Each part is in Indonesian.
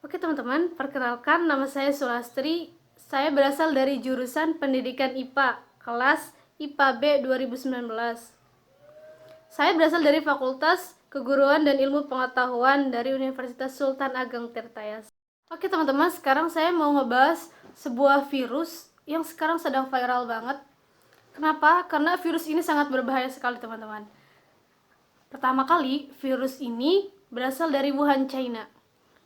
Oke teman-teman, perkenalkan nama saya Sulastri. Saya berasal dari jurusan Pendidikan IPA, kelas IPA B 2019. Saya berasal dari Fakultas Keguruan dan Ilmu Pengetahuan dari Universitas Sultan Ageng Tirtayasa. Oke teman-teman, sekarang saya mau ngebahas sebuah virus yang sekarang sedang viral banget. Kenapa? Karena virus ini sangat berbahaya sekali teman-teman. Pertama kali, virus ini berasal dari Wuhan, China.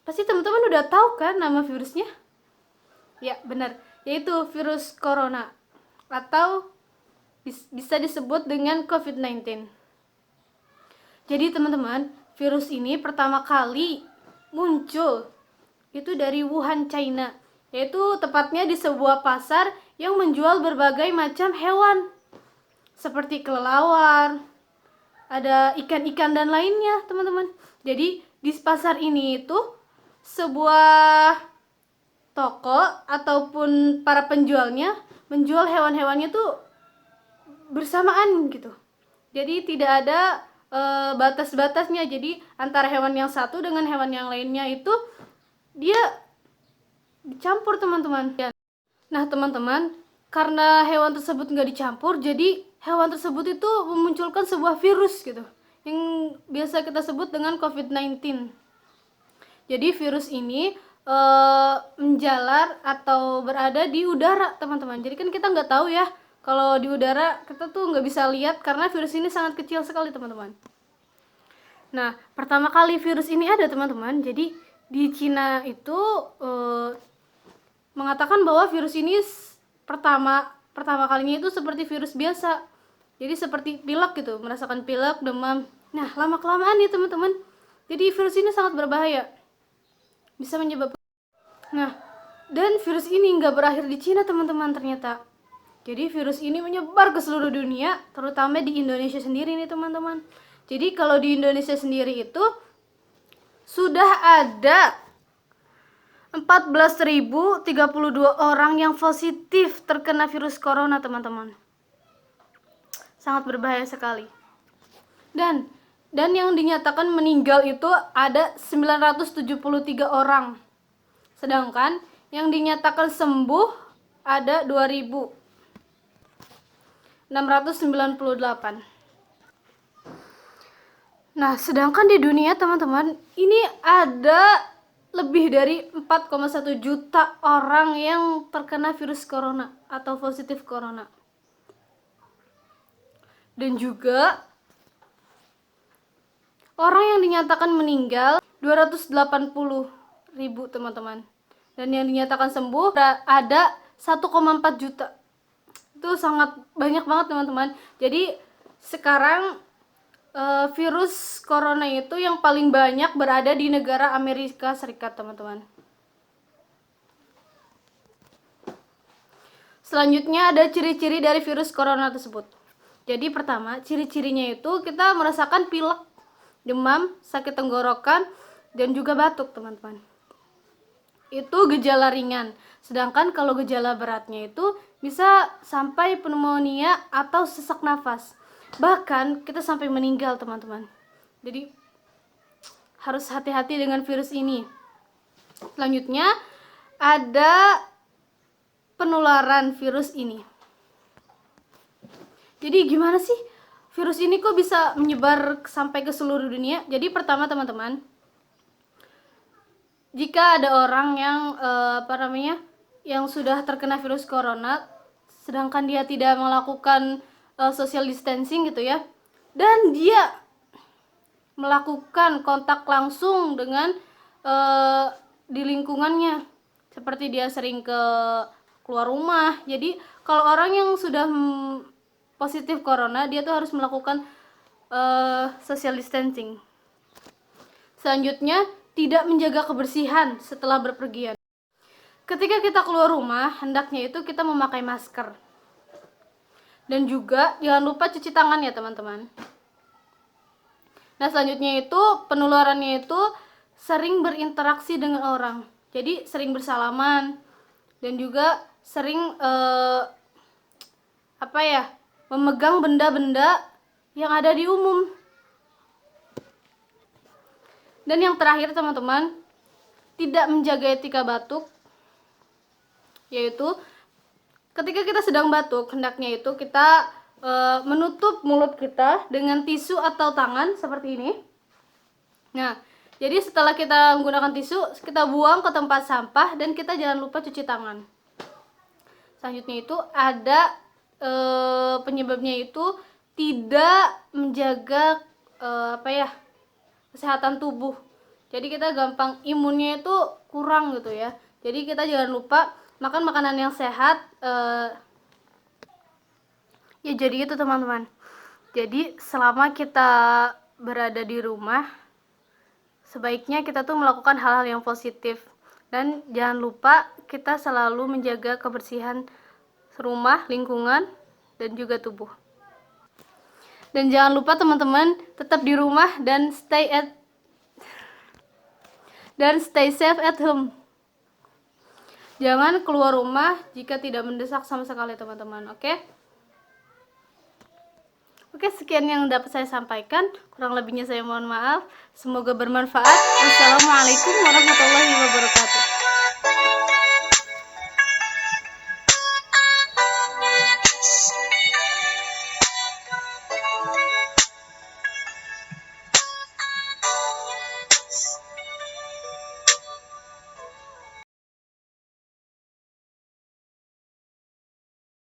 Pasti teman-teman udah tahu kan nama virusnya? Ya, benar. Yaitu virus corona atau bisa disebut dengan COVID-19. Jadi teman-teman, virus ini pertama kali muncul itu dari Wuhan, China. Yaitu tepatnya di sebuah pasar yang menjual berbagai macam hewan. Seperti kelelawar, ada ikan-ikan dan lainnya, teman-teman. Jadi di pasar ini itu sebuah toko ataupun para penjualnya menjual hewan-hewannya tuh bersamaan gitu. Jadi tidak ada batas-batasnya. Jadi antara hewan yang satu dengan hewan yang lainnya itu dia dicampur, teman-teman. Nah teman-teman, karena hewan tersebut nggak dicampur, jadi hewan tersebut itu memunculkan sebuah virus gitu yang biasa kita sebut dengan COVID-19. Jadi virus ini menjalar atau berada di udara, teman-teman. Jadi kan kita nggak tahu ya, kalau di udara kita tuh nggak bisa lihat karena virus ini sangat kecil sekali, teman-teman. Nah, pertama kali virus ini ada, teman-teman, jadi di Cina itu mengatakan bahwa virus ini pertama kalinya itu seperti virus biasa. Jadi seperti pilek gitu, merasakan pilek, demam. Nah, lama-kelamaan nih teman-teman, jadi virus ini sangat berbahaya. Bisa menyebabkan. Nah, dan virus ini nggak berakhir di Cina, teman-teman, ternyata. Jadi virus ini menyebar ke seluruh dunia, terutama di Indonesia sendiri nih, teman-teman. Jadi kalau di Indonesia sendiri itu sudah ada 14.032 orang yang positif terkena virus corona, teman-teman. Sangat berbahaya sekali. Dan yang dinyatakan meninggal itu ada 973 orang. Sedangkan yang dinyatakan sembuh ada 2.698. Nah, sedangkan di dunia, teman-teman, ini ada lebih dari 4,1 juta orang yang terkena virus corona atau positif corona. Dan juga orang yang dinyatakan meninggal 280.000, teman-teman. Dan yang dinyatakan sembuh ada 1,4 juta. Itu sangat banyak banget, teman-teman. Jadi sekarang virus corona itu yang paling banyak berada di negara Amerika Serikat, teman-teman. Selanjutnya ada ciri-ciri dari virus corona tersebut. Jadi pertama, ciri-cirinya itu kita merasakan pilek, demam, sakit tenggorokan, dan juga batuk, teman-teman. Itu gejala ringan. Sedangkan kalau gejala beratnya itu bisa sampai pneumonia atau sesak nafas. Bahkan kita sampai meninggal, teman-teman. Jadi harus hati-hati dengan virus ini. Selanjutnya ada penularan virus ini. Jadi gimana sih virus ini kok bisa menyebar sampai ke seluruh dunia? Jadi pertama, teman-teman, jika ada orang yang yang sudah terkena virus corona, sedangkan dia tidak melakukan social distancing gitu ya, dan dia melakukan kontak langsung dengan di lingkungannya, seperti dia sering keluar rumah. Jadi kalau orang yang sudah positif corona, dia tuh harus melakukan social distancing. Selanjutnya, tidak menjaga kebersihan setelah berpergian. Ketika kita keluar rumah, hendaknya itu kita memakai masker. Dan juga jangan lupa cuci tangan ya, teman-teman. Nah, selanjutnya itu penularannya itu sering berinteraksi dengan orang. Jadi sering bersalaman dan juga sering memegang benda-benda yang ada di umum. Dan yang terakhir teman-teman, tidak menjaga etika batuk, yaitu ketika kita sedang batuk, hendaknya itu kita menutup mulut kita dengan tisu atau tangan seperti ini. Nah, jadi setelah kita menggunakan tisu, kita buang ke tempat sampah dan kita jangan lupa cuci tangan. Selanjutnya itu ada penyebabnya itu tidak menjaga kesehatan tubuh. Jadi kita gampang imunnya itu kurang gitu ya. Jadi kita jangan lupa makan makanan yang sehat. Ya jadi itu teman-teman. Jadi selama kita berada di rumah, sebaiknya kita tuh melakukan hal-hal yang positif. Dan jangan lupa kita selalu menjaga kebersihan rumah, lingkungan, dan juga tubuh. Dan jangan lupa teman-teman tetap di rumah dan stay safe at home. Jangan keluar rumah jika tidak mendesak sama sekali teman-teman, oke? Oke, sekian yang dapat saya sampaikan. Kurang lebihnya saya mohon maaf. Semoga bermanfaat. Wassalamualaikum warahmatullahi wabarakatuh.